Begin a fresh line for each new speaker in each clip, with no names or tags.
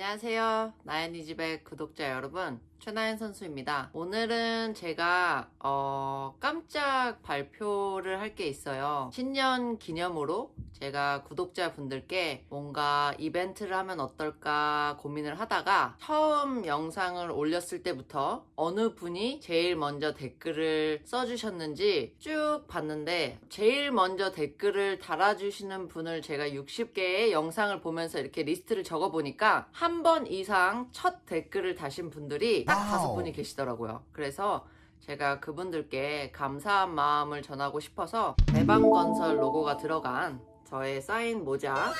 안녕하세요. 나연이 집의 구독자 여러분, 최나연 선수입니다. 오늘은 제가 깜짝 발표를 할 게 있어요. 신년 기념으로 제가 구독자분들께 뭔가 이벤트를 하면 어떨까 고민을 하다가 처음 영상을 올렸을 때부터 어느 분이 제일 먼저 댓글을 써주셨는지 쭉 봤는데, 제일 먼저 댓글을 달아주시는 분을 제가 60개의 영상을 보면서 이렇게 리스트를 적어보니까 한 번 이상 첫 댓글을 다신 분들이 딱 5분이 계시더라고요. 그래서 제가 그분들께 감사한 마음을 전하고 싶어서 대방건설 로고가 들어간 저의 사인 모자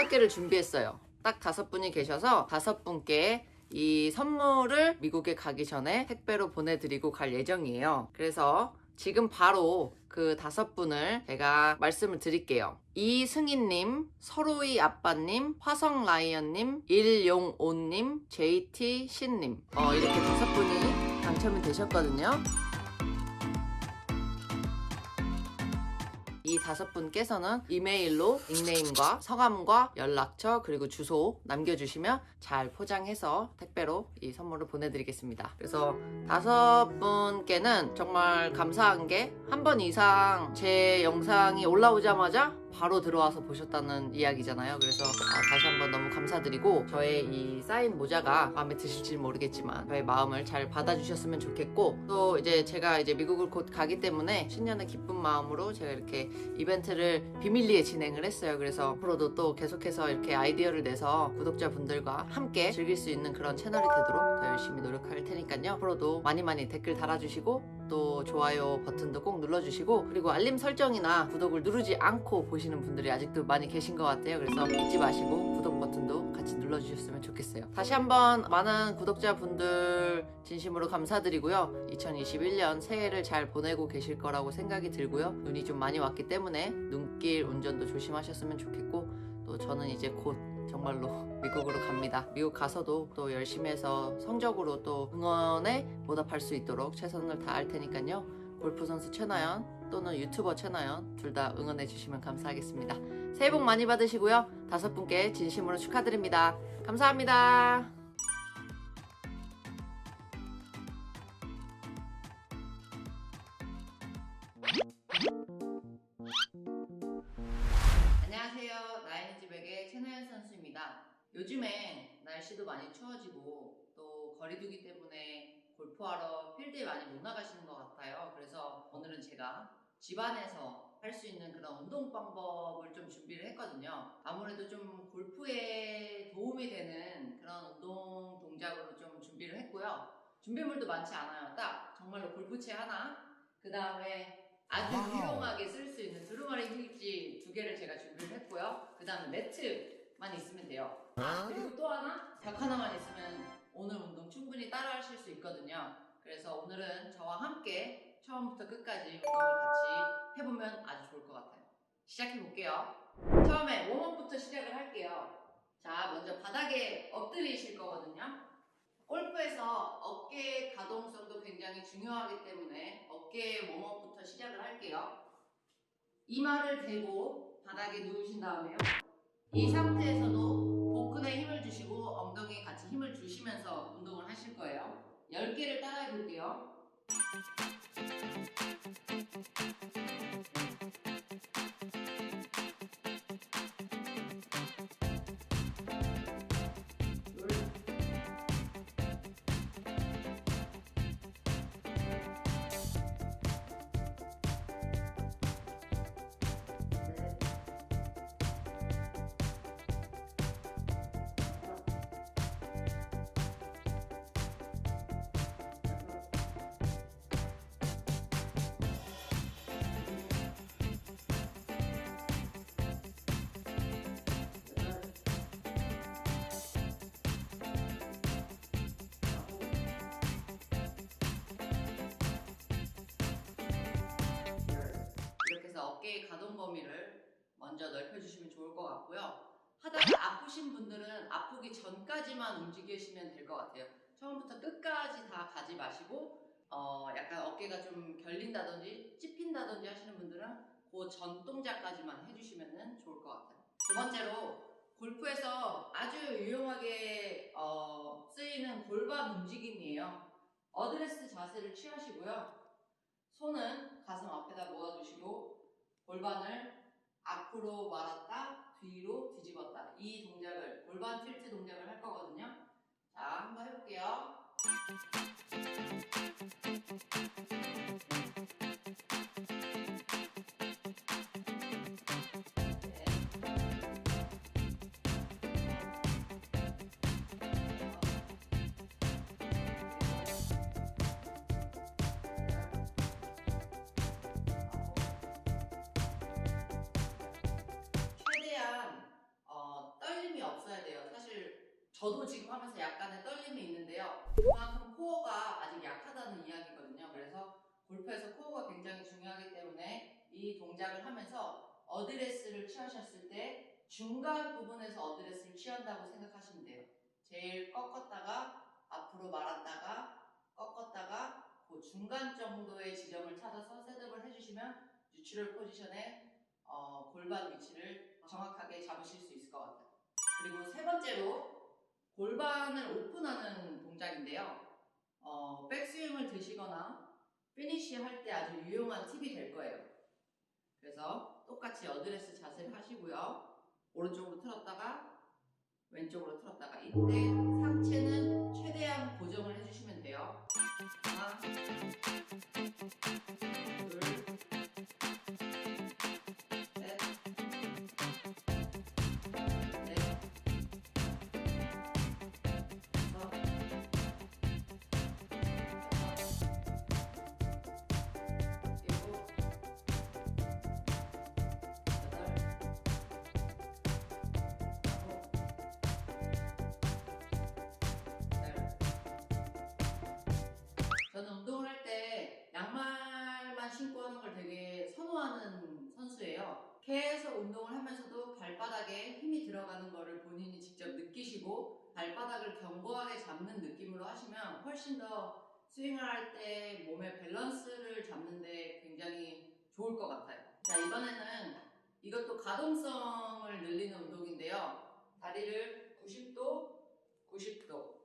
5개를 준비했어요. 딱 5분이 계셔서 5분께 이 선물을 미국에 가기 전에 택배로 보내드리고 갈 예정이에요. 그래서 지금 바로 그 5분을 제가 말씀을 드릴게요. 이승희님, 서로이 아빠님, 화성라이언님, 일용오님, JT신님, 이렇게 5분이 당첨이 되셨거든요. 이 5분께서는 이메일로 닉네임과 성함과 연락처 그리고 주소 남겨주시면 잘 포장해서 택배로 이 선물을 보내드리겠습니다. 그래서 5분께는 정말 감사한 게 한 번 이상 제 영상이 올라오자마자 바로 들어와서 보셨다는 이야기잖아요. 그래서 다시 한번 너무 감사드리고, 저의 이 사인 모자가 마음에 드실지 모르겠지만 저의 마음을 잘 받아주셨으면 좋겠고, 또 이제 제가 이제 미국을 곧 가기 때문에 신년의 기쁜 마음으로 제가 이렇게 이벤트를 비밀리에 진행을 했어요. 그래서 앞으로도 또 계속해서 이렇게 아이디어를 내서 구독자분들과 함께 즐길 수 있는 그런 채널이 되도록 더 열심히 노력할 테니까요. 앞으로도 많이 댓글 달아주시고 또 좋아요 버튼도 꼭 눌러주시고, 그리고 알림 설정이나 구독을 누르지 않고 보시는 분들이 아직도 많이 계신 것 같아요. 그래서 잊지 마시고 구독 버튼도 같이 눌러주셨으면 좋겠어요. 다시 한번 많은 구독자분들 진심으로 감사드리고요. 2021년 새해를 잘 보내고 계실 거라고 생각이 들고요. 눈이 좀 많이 왔기 때문에 눈길 운전도 조심하셨으면 좋겠고, 또 저는 이제 곧 정말로 미국으로 갑니다. 미국 가서도 또 열심히 해서 성적으로 또 응원에 보답할 수 있도록 최선을 다할 테니까요. 골프선수 최나연 또는 유튜버 최나연 둘 다 응원해 주시면 감사하겠습니다. 새해 복 많이 받으시고요. 5분께 진심으로 축하드립니다. 감사합니다. 안녕하세요. 나연이 집에게 최나연 선수입니다. 요즘에 날씨도 많이 추워지고 또 거리두기 때문에 골프하러 필드에 많이 못 나가시는 것 같아요. 그래서 오늘은 제가 집안에서 할 수 있는 그런 운동 방법을 좀 준비를 했거든요. 아무래도 좀 골프에 도움이 되는 그런 운동 동작으로 좀 준비를 했고요. 준비물도 많지 않아요. 딱 정말로 골프채 하나, 그 다음에 아주 유용하게 쓸 수 있는 두루마리 휴지 2개를 제가 준비를 했고요. 그 다음에 매트만 있으면 돼요. 그리고 또 하나, 벽 하나만 있으면 오늘 운동 충분히 따라 하실 수 있거든요. 그래서 오늘은 저와 함께 처음부터 끝까지 운동을 같이 해보면 아주 좋을 것 같아요. 시작해 볼게요. 처음에 웜업부터 시작을 할게요. 자, 먼저 바닥에 엎드리실 거거든요. 골프에서 어깨 가동성도 굉장히 중요하기 때문에 어깨 웜업부터 시작을 할게요. 이마를 대고 바닥에 누우신 다음에요. 이 상태에서도 복근에 힘을 주시고 엉덩이에 같이 힘을 주시면서 운동을 하실 거예요. 10개를 따라해 볼게요. 이렇게 해서 어깨의 가동 범위를 먼저 넓혀주시면 좋을 것 같고요. 하다가 아프신 분들은 아프기 전까지만 움직이시면 될 것 같아요. 처음부터 끝까지 다 가지 마시고 약간 어깨가 좀 결린다든지 찝힌다든지 하시는 분들은 그 전 동작까지만 해주시면 좋을 것 같아요. 두 번째로 골프에서 아주 유용하게 쓰이는 골반 움직임이에요. 어드레스 자세를 취하시고요. 손은 가슴 앞에다 모아두시고 골반을 앞으로 말았다 뒤로 뒤집었다, 이 동작을 골반 틸트 동작을 할 거거든요. 자, 한번 해볼게요. 떨림이 없어야 돼요. 사실 저도 지금 하면서 약간의 떨림이 있는데요. 그만큼 코어가 아직 약하다는 이야기거든요. 그래서 골프에서 코어가 굉장히 중요하기 때문에 이 동작을 하면서 어드레스를 취하셨을 때 중간 부분에서 어드레스를 취한다고 생각하시면 돼요. 제일 꺾었다가 앞으로 말았다가 꺾었다가 그 중간 정도의 지점을 찾아서 셋업을 해주시면 뉴트럴 포지션에 골반 위치를 정확하게 잡으실 수 있을 것 같아요. 그리고 세 번째로 골반을 오픈하는 동작인데요. 백스윙을 드시거나 피니시 할 때 아주 유용한 팁이 될 거예요. 그래서 똑같이 어드레스 자세를 하시고요. 오른쪽으로 틀었다가 왼쪽으로 틀었다가, 이때 상체는 최대한 고정을 해주시면 돼요. 하나, 둘, 셋, 넷, 다섯, 일곱, 여덟, 저는 운동을 할 때 양말만 신고 하는 걸 되게 선호하는 선수예요. 계속 운동을 하면서도 발바닥에 힘이 들어가는 거를 본인이 직접 느끼시고 발바닥을 견고하게 잡는 느낌으로 하시면 훨씬 더 스윙을 할 때 몸의 밸런스를 잡는데 굉장히 좋을 것 같아요. 자, 이번에는 이것도 가동성을 늘리는 운동인데요. 다리를 90도, 90도.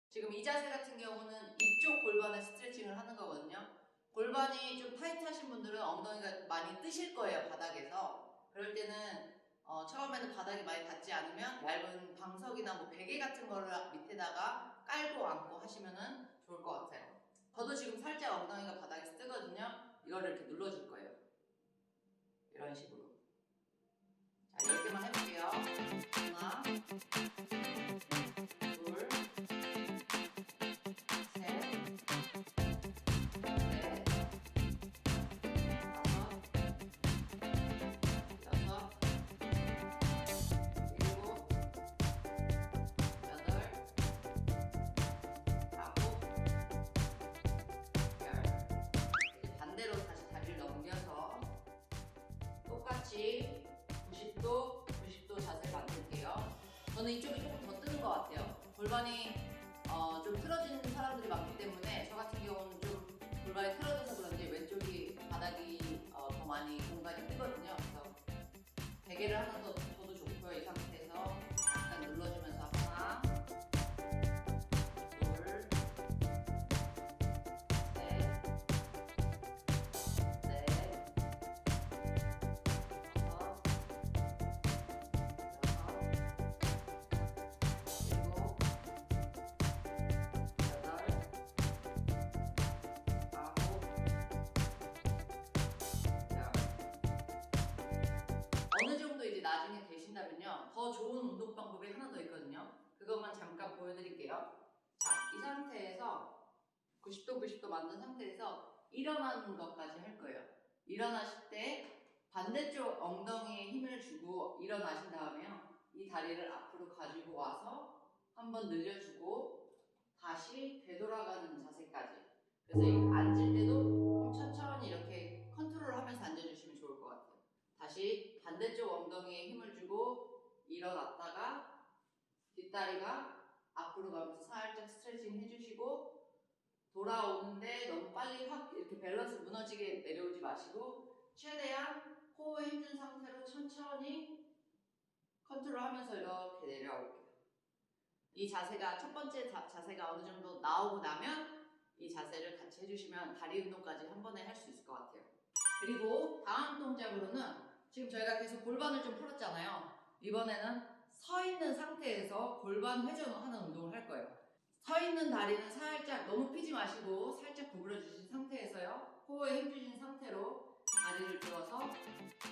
지금 이 자세 같은 경우는 이쪽 골반을 스트레칭을 하는 거거든요. 골반이 좀 타이트하신 분들은 엉덩이가 많이 뜨실 거예요, 바닥에서. 그럴 때는 처음에는 바닥이 많이 닿지 않으면 얇은 방석이나 뭐 베개 같은 거를 밑에다가 깔고 앉고 하시면 좋을 것 같아요. 저도 지금 살짝 엉덩이가 바닥에서 뜨거든요. 이거를 이렇게 눌러줄 거예요. 이런 식으로. 자, 10개만 해볼게요. 하나, 둘, 반대로 다시 다리를 넘겨서 똑같이 90도, 90도 자세를 만들게요. 저는 이쪽이 조금 더 뜨는 것 같아요. 골반이 좀 틀어진 사람들이 많기 때문에 저 같은 경우는 좀 골반이 틀어져서 그런지 왼쪽이 바닥이 더 많이 공간이 뜨거든요. 그래서 베개를 하나 더 줘도 좋고요. 이 상태에서 약간 눌러주면서 하나, 어느 정도 이제 나중에 되신다면요, 더 좋은 운동 방법이 하나 더 있거든요. 그것만 잠깐 보여드릴게요. 자, 이 상태에서 90도 90도 만든 상태에서 일어나는 것까지 할 거예요. 일어나실 때 반대쪽 엉덩이에 힘을 주고 일어나신 다음에요, 이 다리를 앞으로 가지고 와서 한번 늘려주고 다시 되돌아가는 자세까지. 그래서 앉을 때도 천천히 이렇게 컨트롤하면서 앉아주시면 좋을 것 같아요. 다시 반대쪽 엉덩이에 힘을 주고 일어났다가 뒷다리가 앞으로 가면서 살짝 스트레칭 해주시고 돌아오는데 너무 빨리 확 이렇게 밸런스 무너지게 내려오지 마시고 최대한 코어에 힘준 상태로 천천히 컨트롤하면서 이렇게 내려올게요. 이 자세가 첫 번째 자세가 어느 정도 나오고 나면 이 자세를 같이 해주시면 다리 운동까지 한 번에 할 수 있을 것 같아요. 그리고 다음 동작으로는 지금 저희가 계속 골반을 좀 풀었잖아요. 이번에는 서 있는 상태에서 골반 회전하는 운동을 할 거예요. 서 있는 다리는 살짝 너무 피지 마시고 살짝 구부려 주신 상태에서요. 코어에 힘 주신 상태로 다리를 들어서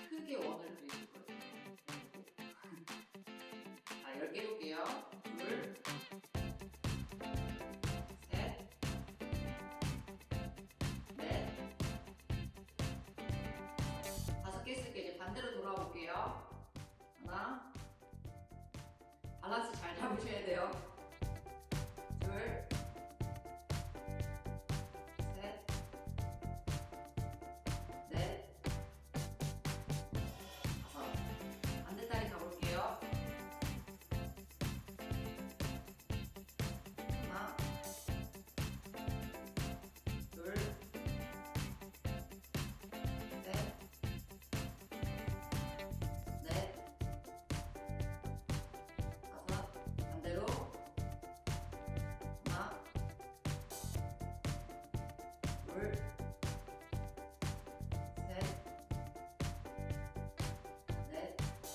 크게 원을 그리실 거예요. 자, 10개 해볼게요. 둘, 셋, 넷, 5개 쓸게. 이제 반대로 돌아볼게요. 하나, 밸런스 잘 잡으셔야 돼요. 둘, 셋, 넷, 5. 반대다리 가볼게요. 하나, 둘, 셋, 넷, 5. 반대로. 하나, 둘, 셋, 넷, 5.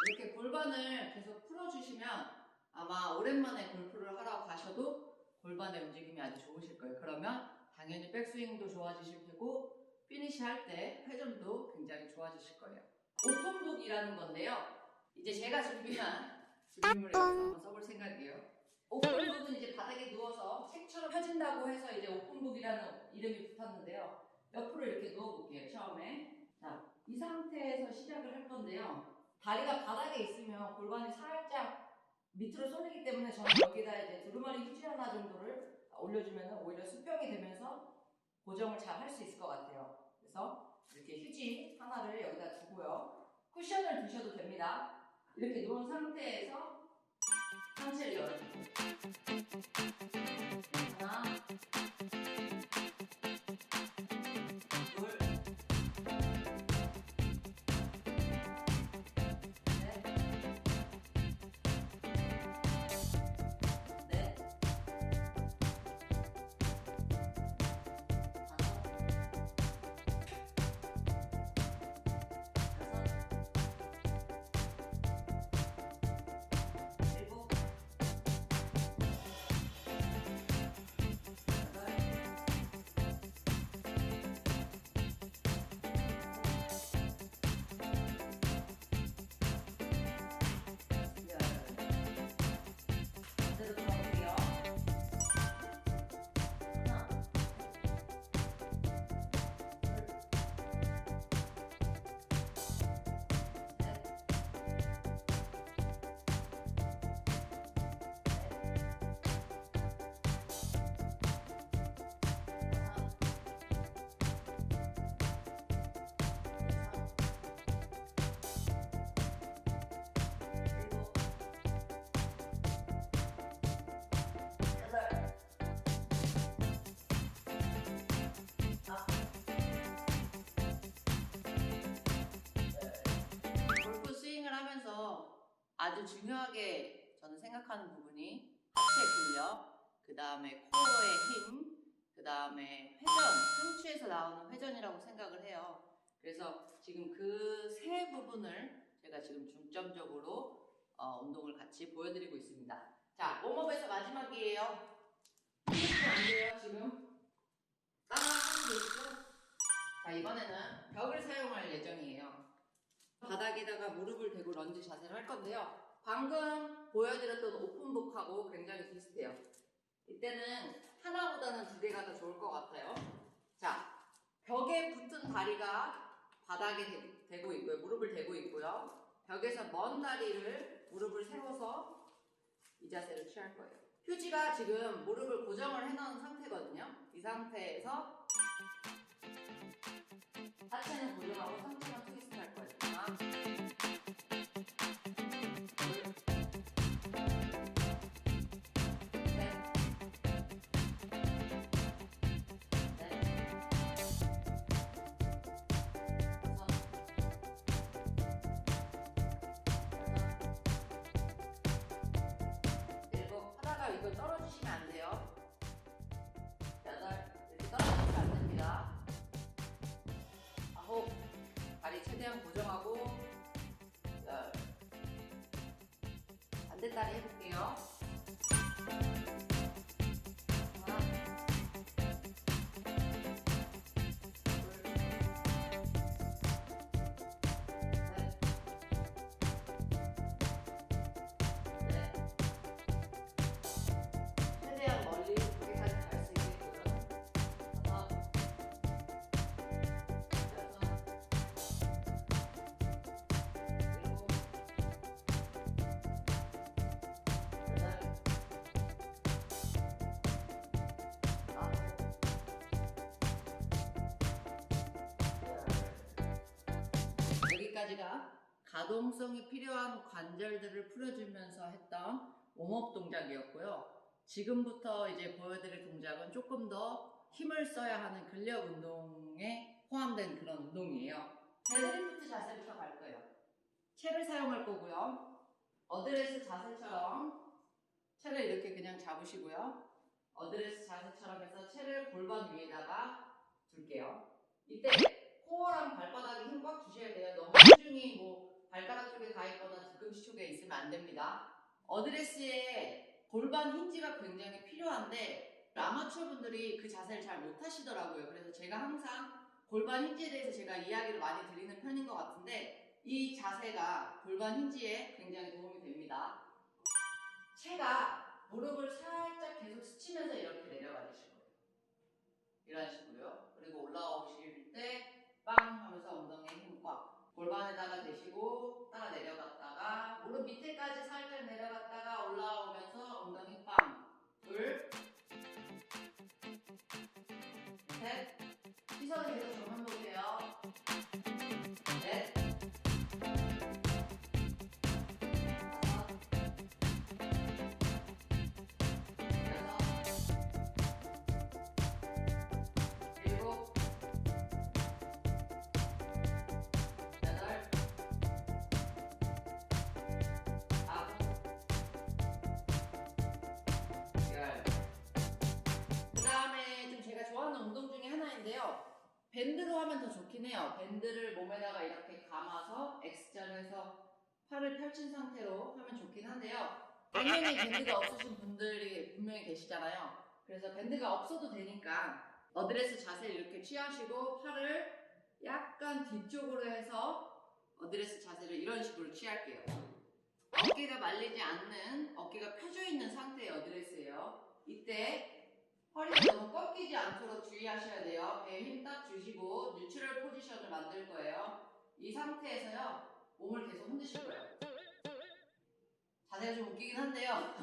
이렇게 골반을 계속 풀어주시면 아마 오랜만에 골프를 하러 가셔도 골반의 움직임이 아주 좋으실 거예요. 그러면 당연히 백스윙도 좋아지실 테고 피니시 할 때 회전도 굉장히 좋아지실 거예요. 오픈북이라는 건데요. 이제 제가 준비한 준비물을 한번 써볼 생각이에요. 오픈북은 이제 바닥에 누워서 책처럼 펴진다고 해서 이제 오픈북이라는 이름이 붙었는데요. 옆으로 이렇게 누워볼게요. 처음에. 자, 이 상태에서 시작을 할 건데요. 다리가 바닥에 있으면 골반이 살짝 밑으로 쏠리기 때문에 저는 여기다 이제 두루마리 휴지 하나 정도를 올려주면 오히려 수평이 되면서 고정을 잘 할 수 있을 것 같아요. 그래서 이렇게 휴지 하나를 여기다 두고요. 쿠션을 두셔도 됩니다. 이렇게 누운 상태에서 상체를 열어주고 하나, 둘, 셋, 넷, 8. 골프 스윙을 하면서 아주 중요하게 저는 생각하는 부분이 하체 근력, 그 다음에 코어의 힘, 그 다음에 회전, 흉추에서 나오는 회전이라고 생각을 해요. 그래서 지금 그 세 부분을 제가 지금 중점적으로 운동을 같이 보여드리고 있습니다. 자, 웜업에서 마지막이에요. 힘이 안 돼요, 지금. 딱 하면 되시죠? 자, 이번에는 벽을 사용할 예정이에요. 바닥에다가 무릎을 대고 런지 자세를 할 건데요. 방금 보여드렸던 오픈북하고 굉장히 비슷해요. 이때는 하나보다는 2개가 더 좋을 것 같아요. 자, 벽에 붙은 다리가 바닥에 대고 있고요. 무릎을 대고 있고요. 벽에서 먼 다리를 무릎을 세워서 이 자세를 취할 거예요. 휴지가 지금 무릎을 고정을 해놓은 상태거든요. 이 상태에서 하체는 고정하고 상체만 트위스트 할 거예요. 하나, 둘, 셋, 넷, 5, 최대한 고정하고 반대다리 해볼게요. 최대한 멀리 거기까지 갈 수 있게끔. 여기까지가 가동성이 필요한 관절들을 풀어주면서 했던 웜업 동작이었고요. 지금부터 이제 보여드릴 동작은 조금 더 힘을 써야 하는 근력 운동에 포함된 그런 운동이에요. 데드리프트 자세부터 갈 거예요. 채를 사용할 거고요. 어드레스 자세처럼 채를 이렇게 그냥 잡으시고요. 어드레스 자세처럼 해서 채를 골반 위에다가 둘게요. 이때 코어랑 발바닥에 힘 꽉 주셔야 돼요. 너무 체중이 뭐 발가락 쪽에 가 있거나 뒤꿈치 쪽에 있으면 안 됩니다. 어드레스에 골반 힌지가 굉장히 필요한데 아마추어 분들이 그 자세를 잘 못하시더라고요. 그래서 제가 항상 골반 힌지에 대해서 제가 이야기를 많이 드리는 편인 것 같은데 이 자세가 골반 힌지에 굉장히 도움이 됩니다. 채가 무릎을 살짝 계속 스치면서 이렇게 내려가 주실 거예요. 이런 식으로요. 그리고 올라오실 때 빵 하면서 엉덩이에 힘 꽉. 골반에다가 대시고 따라 내려갔다가 무릎 밑에까지 살짝 내려갔다가 올라오면서 엉덩이 빵. 둘, 셋. 시선을 계속 정면 보세요. 넷. 밴드로 하면 더 좋긴 해요. 밴드를 몸에다가 이렇게 감아서 X자로 팔을 펼친 상태로 하면 좋긴 한데요. 당연히 밴드가 없으신 분들이 분명히 계시잖아요. 그래서 밴드가 없어도 되니까 어드레스 자세를 이렇게 취하시고 팔을 약간 뒤쪽으로 해서 어드레스 자세를 이런 식으로 취할게요. 어깨가 말리지 않는, 어깨가 펴져 있는 상태의 어드레스예요. 이때 허리가 너무 꺾이지 않도록 주의하셔야 돼요. 배에 힘 딱 주시고 뉴트럴 포지션을 만들 거예요. 이 상태에서요, 몸을 계속 흔드실 거예요. 자세가 좀 웃기긴 한데요.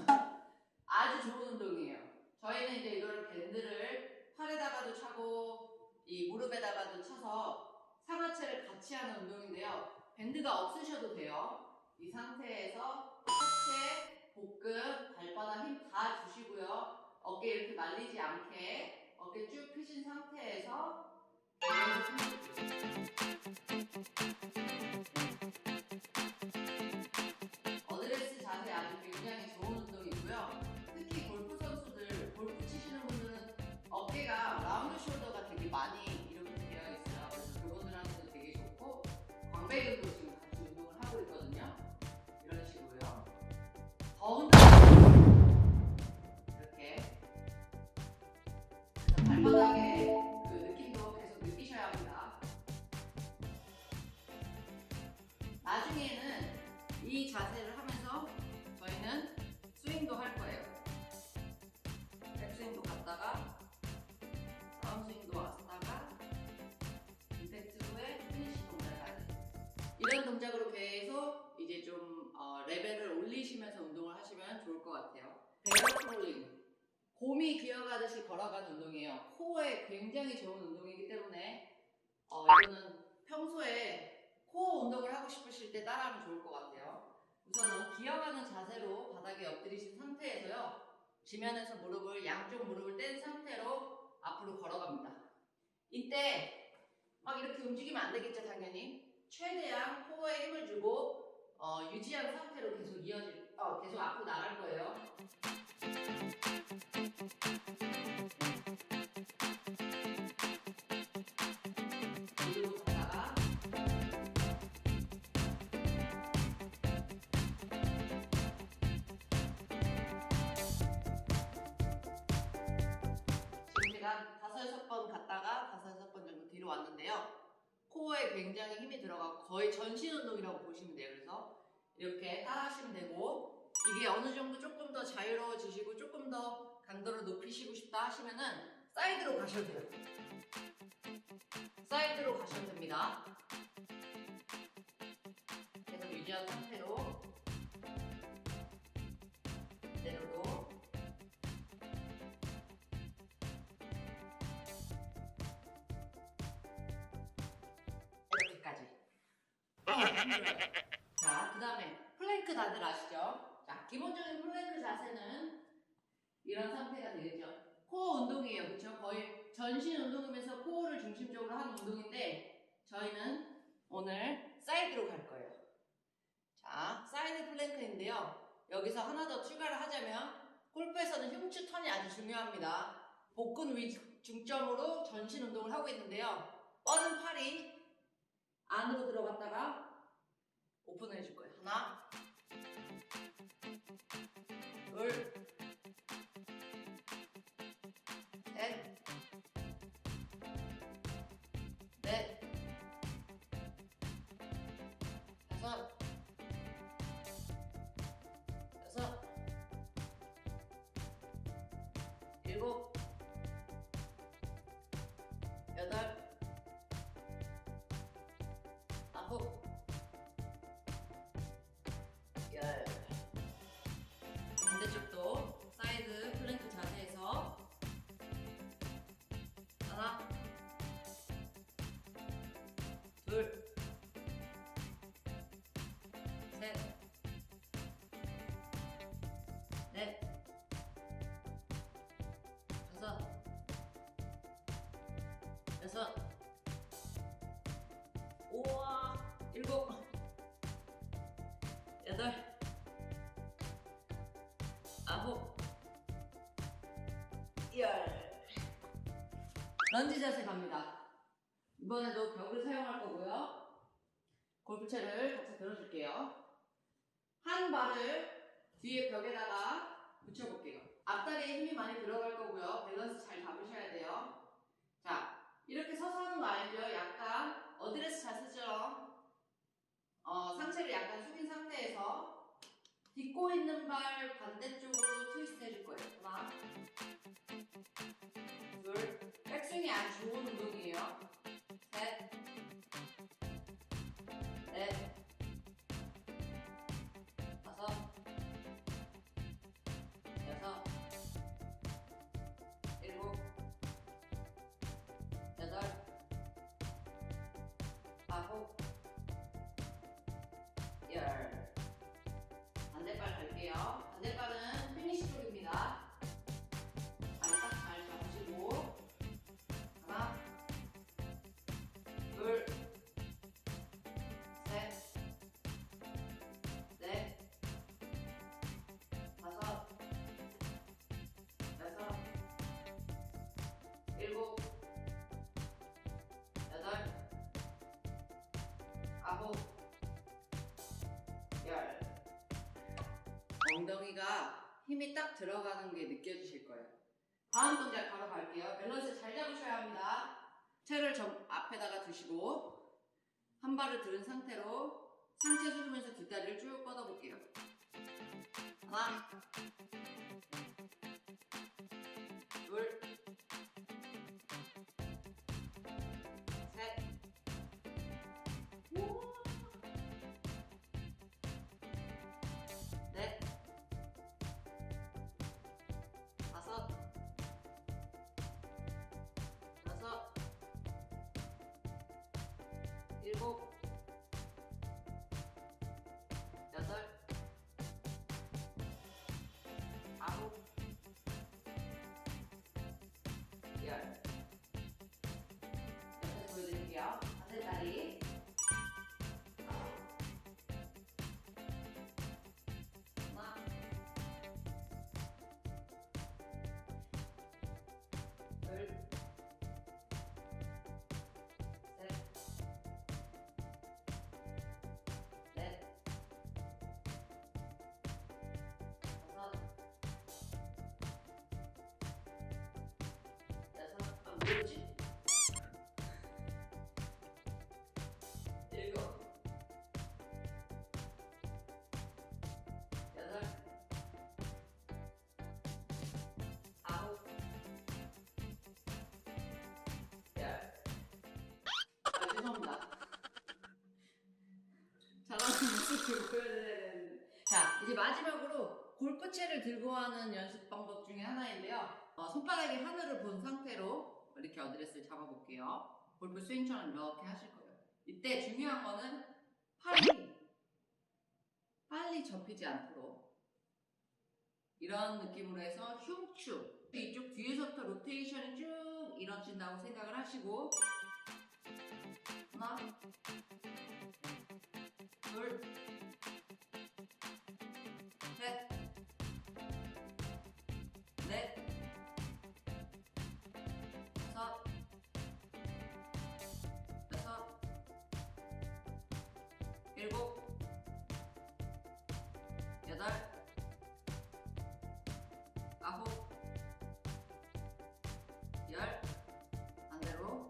아주 좋은 운동이에요. 저희는 이제 이걸 밴드를 팔에다가도 차고 이 무릎에다가도 차서 상하체를 같이 하는 운동인데요. 밴드가 없으셔도 돼요. 이 상태에서 하체, 복근, 발바닥 힘 다 주시고요. 어깨 이렇게 말리지 않게 어깨 쭉 펴신 상태에서 어드레스 자세 아주 굉장히 좋은 운동이고요. 특히 골프 선수들, 골프 치시는 분들은 어깨가 라운드 숄더가 되게 많이 이렇게 되어 있어요. 그래서 그분들한테도 되게 좋고 광배근도 지금 같이 운동을 하고 있거든요. 이런 식으로요. 더 발바닥의 그 느낌도 계속 느끼셔야 합니다. 나중에는 이 자세를 하면서 저희는 스윙도 할 거예요. 백스윙도 갔다가 다운스윙도 왔다가 임팩트 후에 피니시 동작까지 이런 동작으로 계속 이제 좀 레벨을 올리시면서 운동을 하시면 좋을 것 같아요. 베어 크롤링 곰이 기어가듯이 걸어가는 운동이에요. 코어에 굉장히 좋은 운동이기 때문에 이거는 평소에 코어 운동을 하고 싶으실 때 따라하면 좋을 것 같아요. 우선은 기어가는 자세로 바닥에 엎드리신 상태에서요. 지면에서 양쪽 무릎을 뗀 상태로 앞으로 걸어갑니다. 이때 막 이렇게 움직이면 안 되겠죠, 당연히. 최대한 코어에 힘을 주고 유지한 상태로 계속 계속 앞으로 나갈 거예요. 밀고 갔다가 코어에 굉장히 힘이 들어가고 거의 전신 운동이라고 보시면 돼요. 그래서 이렇게 따라 하시면 되고, 이게 어느 정도 조금 더 자유로워지시고 조금 더 강도를 높이시고 싶다 하시면은 사이드로 가셔도 돼요. 사이드로 가셔도 됩니다. 계속 유지한 상태로 내려도 이렇게까지. 자, 그 다음에 플랭크 다들 아시죠? 자, 기본적인 플랭크 자세는 이런 상태가 되겠죠. 코어 운동이에요. 그렇죠? 거의 전신 운동이면서 코어를 중심적으로 하는 운동인데, 저희는 오늘 사이드로 갈 거예요. 자, 사이드 플랭크인데요. 여기서 하나 더 추가를 하자면, 골프에서는 흉추 턴이 아주 중요합니다. 복근 위 중점으로 전신 운동을 하고 있는데요. 뻗은 팔이 안으로 들어갔다가 오픈을 해줄 거예요. 하나, 둘, 셋, 넷, 다섯, 여섯, 일곱, 여덟, 아홉, 열. 반대쪽도 사이드 플랭크 자세에서 하나, 둘, 셋, 넷, 다섯, 여섯, 우와, 일곱, 여덟, 아홉, 열. 런지 자세 갑니다. 이번에도 벽을 사용할 거고요. 골프채를 같이 들어줄게요. 한 발을 뒤에 벽에다가 붙여볼게요. 앞다리에 힘이 많이 들어갈 거고요. 밸런스 잘 잡으셔야 돼요. 자, 이렇게 서서 하는 거 알죠? 약간 어드레스 자세처럼 상체를 약간 숙인 상태에서 딛고 있는 발 반대쪽으로 트위스트 해줄 거예요. 하나, 둘, 백스윙이 아주 좋은 운동이에요. 셋, 넷, 다섯, 여섯, 일곱, 여덟, 아홉, 열. 반대발 갈게요. 반대발은 피니시 쪽입니다. 발딱 잘 잡으시고, 하나, 둘, 셋, 넷, 다섯, 여섯, 일곱, 여덟, 아홉, 열. 엉덩이가 힘이 딱 들어가는 게 느껴지실 거예요. 다음 동작 바로 갈게요. 밸런스 잘 잡으셔야 합니다. 채를 앞에다가 두시고 한 발을 들은 상태로 상체 숙이면서 뒷다리를 쭉 뻗어볼게요. 하나, 둘, 셋, 넷, 다섯, 여섯, 일곱, 여덟, 아홉, 열. 옆에서 보여드릴게요. 반대다리. 하나, 둘, 셋, 넷, 다섯, 여섯, 뭐지? 골프채를 들고 하는 연습 방법 중에 하나인데요. 손바닥에 하늘을 본 상태로 이렇게 어드레스를 잡아볼게요. 골프 스윙처럼 이렇게 하실 거예요. 이때 중요한 거는 빨리 접히지 않도록 이런 느낌으로 해서 흉추, 이쪽 뒤에서부터 로테이션이 쭉 이뤄진다고 생각을 하시고, 하나, 둘, 셋, 넷, 다섯, 여섯, 일곱, 여덟, 아홉, 열, 반대로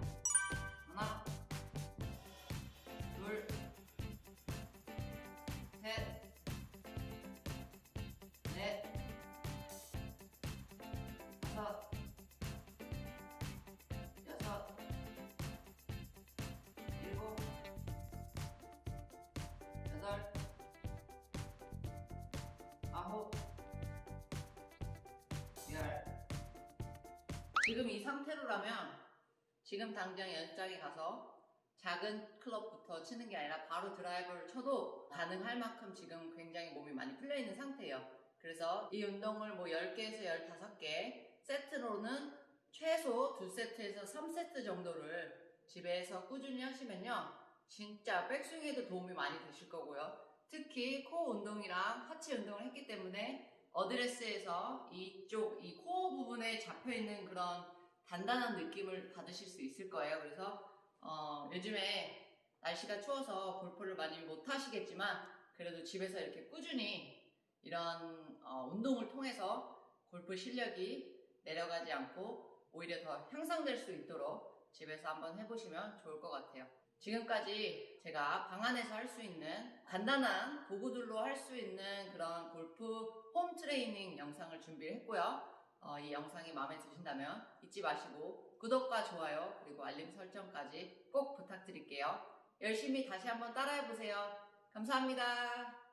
하나, 둘, 셋, 넷, 다섯, 여섯, 일곱, 여덟, 아홉, 열. 지금 이 상태로라면 지금 당장 연장에 가서 작은 클럽부터 치는 게 아니라 바로 드라이버를 쳐도 가능할 만큼 지금 굉장히 몸이 많이 풀려있는 상태예요. 그래서 이 운동을 뭐 10개에서 15개, 세트로는 최소 2세트에서 3세트 정도를 집에서 꾸준히 하시면요, 진짜 백스윙에도 도움이 많이 되실 거고요. 특히 코어 운동이랑 하체 운동을 했기 때문에 어드레스에서 이쪽 이 코어 부분에 잡혀있는 그런 단단한 느낌을 받으실 수 있을 거예요. 그래서 요즘에 날씨가 추워서 골프를 많이 못 하시겠지만 그래도 집에서 이렇게 꾸준히 이런 운동을 통해서 골프 실력이 내려가지 않고 오히려 더 향상될 수 있도록 집에서 한번 해보시면 좋을 것 같아요. 지금까지 제가 방 안에서 할 수 있는 간단한 도구들로 할 수 있는 그런 골프 홈 트레이닝 영상을 준비를 했고요. 이 영상이 마음에 드신다면 잊지 마시고 구독과 좋아요 그리고 알림 설정까지 꼭 부탁드릴게요. 열심히 다시 한번 따라해보세요. 감사합니다.